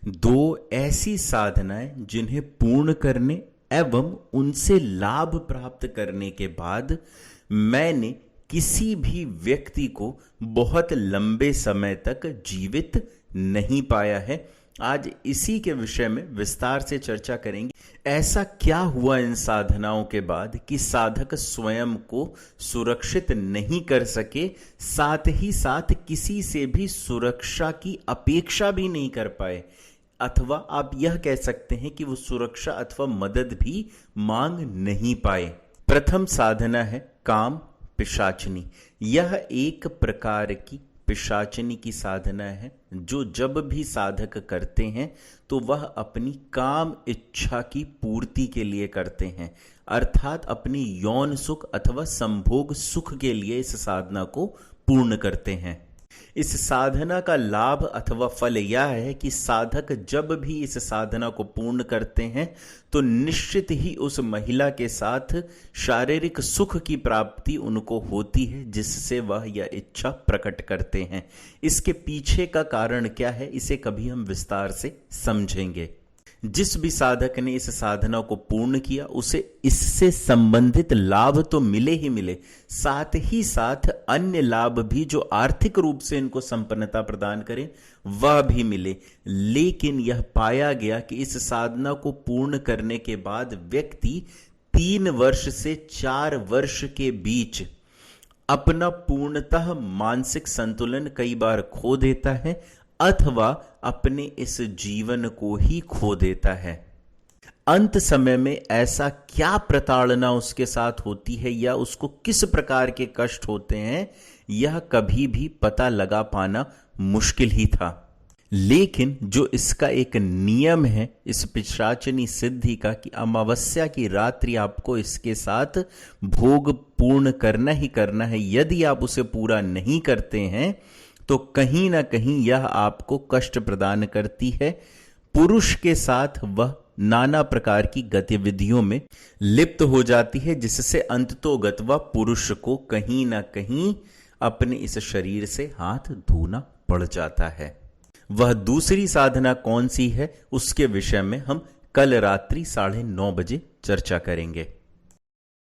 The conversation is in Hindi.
दो ऐसी साधनाएं जिन्हें पूर्ण करने एवं उनसे लाभ प्राप्त करने के बाद मैंने किसी भी व्यक्ति को बहुत लंबे समय तक जीवित नहीं पाया है। आज इसी के विषय में विस्तार से चर्चा करेंगे। ऐसा क्या हुआ इन साधनाओं के बाद कि साधक स्वयं को सुरक्षित नहीं कर सके, साथ ही साथ किसी से भी सुरक्षा की अपेक्षा भी नहीं कर पाए, अथवा आप यह कह सकते हैं कि वो सुरक्षा अथवा मदद भी मांग नहीं पाए। प्रथम साधना है काम पिशाचनी। यह एक प्रकार की पिशाचनी की साधना है जो जब भी साधक करते हैं तो वह अपनी काम इच्छा की पूर्ति के लिए करते हैं, अर्थात अपनी यौन सुख अथवा संभोग सुख के लिए इस साधना को पूर्ण करते हैं। इस साधना का लाभ अथवा फल यह है कि साधक जब भी इस साधना को पूर्ण करते हैं तो निश्चित ही उस महिला के साथ शारीरिक सुख की प्राप्ति उनको होती है, जिससे वह यह इच्छा प्रकट करते हैं। इसके पीछे का कारण क्या है, इसे कभी हम विस्तार से समझेंगे। जिस भी साधक ने इस साधना को पूर्ण किया उसे इससे संबंधित लाभ तो मिले ही मिले, साथ ही साथ अन्य लाभ भी जो आर्थिक रूप से इनको संपन्नता प्रदान करें वह भी मिले। लेकिन यह पाया गया कि इस साधना को पूर्ण करने के बाद व्यक्ति 3 वर्ष से 4 वर्ष के बीच अपना पूर्णतः मानसिक संतुलन कई बार खो देता है अथवा अपने इस जीवन को ही खो देता है। अंत समय में ऐसा क्या प्रताड़ना उसके साथ होती है या उसको किस प्रकार के कष्ट होते हैं, यह कभी भी पता लगा पाना मुश्किल ही था। लेकिन जो इसका एक नियम है इस पिशाचनी सिद्धि का कि अमावस्या की रात्रि आपको इसके साथ भोग पूर्ण करना ही करना है, यदि आप उसे पूरा नहीं करते हैं तो कहीं ना कहीं यह आपको कष्ट प्रदान करती है। पुरुष के साथ वह नाना प्रकार की गतिविधियों में लिप्त हो जाती है, जिससे अंततोगत वह पुरुष को कहीं ना कहीं अपने इस शरीर से हाथ धोना पड़ जाता है। वह दूसरी साधना कौन सी है उसके विषय में हम कल रात्रि 9:30 बजे चर्चा करेंगे।